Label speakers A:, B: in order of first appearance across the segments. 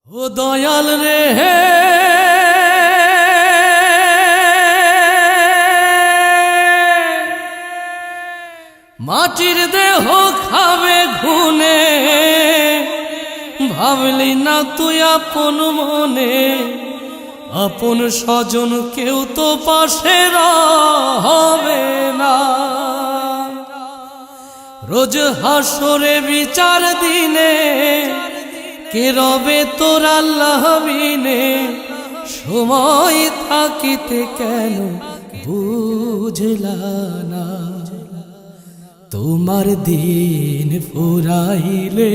A: ও দয়াল রে মাটির দেহ খাবে ঘুনে, ভাবলি না তুই আপন মনে, আপন স্বজন কেউ তো পাশে হবে না। রোজ হাসরে বিচার দিনে কে রবে তোর আল্লাহ বিনে, সময় থাকিতে কেন বুঝলা না। তোমার দিন ফুরাইলে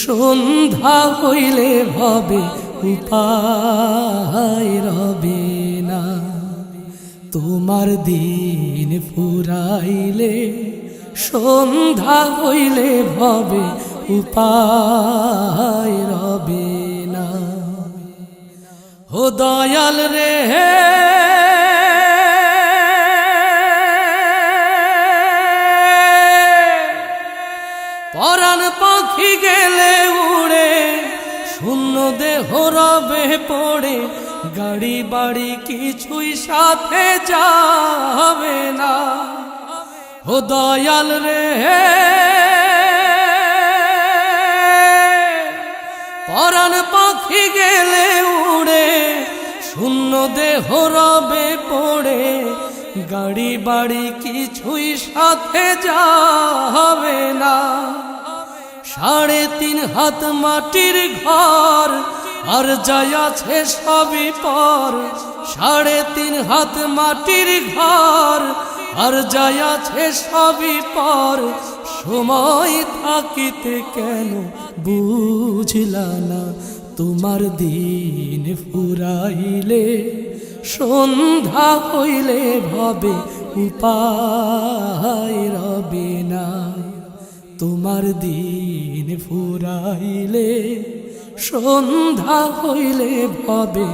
A: সন্ধ্যা হইলে ভাবে উপায় রবে না। তোমার দিন ফুরাইলে সন্ধ্যা হইলে ভাবে উপায় রবে না। ও দয়াল রে পরাণ পাখি গেলে উড়ে, শূন্য দেহ রবে পড়ে, গাড়ি বাড়ি কিছুই সাথে যাবে না। ও দয়াল রে পরাণ পাখি গেলে উড়ে, শূন্য দেহ রবে পড়ে, গাড়ি বাড়ি কিছুই সাথে যাবে না। 3.5 হাত মাটির ঘর আর যাই আছে সবই পর। 3.5 হাত মাটির ঘর আর যাই আছে সবই পর। সময় থাকিতে কেন বুঝলা না। তোমার দিন ফুরাইলে সন্ধ্যা হইলে ভাবে উপায় রবে না। তোমার দিন ফুরাইলে সন্ধ্যা হইলে ভাবে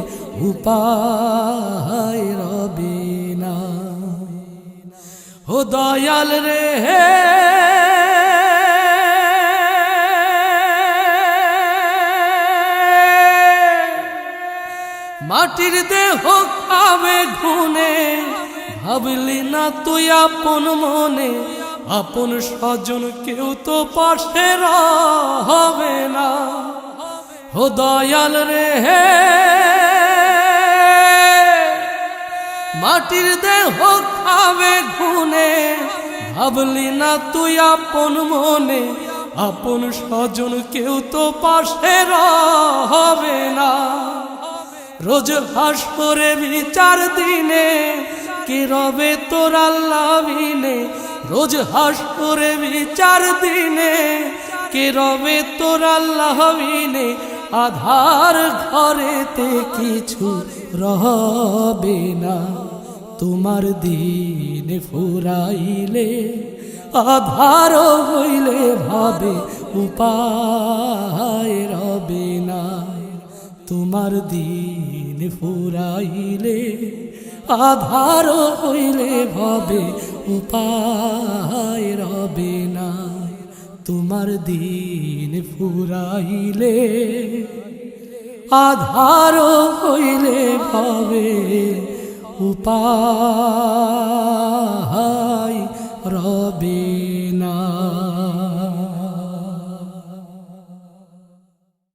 A: উপায় রবে না। ও দয়াল রে মাটির দেহ খাবে ঘুনে, ভাবলি না তুই আপন মনে, আপন স্বজন কেউ তো পাশে হবে না। ও দয়াল রে মাটির দেহ খাবে ঘুনে, ভাবলি না তুই আপন মনে, আপন স্বজন কেউ তো পাশে হবে না। রোজ হাসরে বিচার দিনে কে রবে তোর আল্লাহ বিনে। রোজ হাসরে বিচার দিনে কে রবে তোর আল্লাহ বিনে। আধার ঘরেতে কিছু রবে না। তোমার দিন ফুরাইলে আধার হইলে ভাবে উপায় রবে না। তোমার দিন ফুরাইলে আধার হইলে ভাবে উপায় রবে না। তোমার দিন ফুরাইলে আধার হইলে ভাবে উপায় রবে না।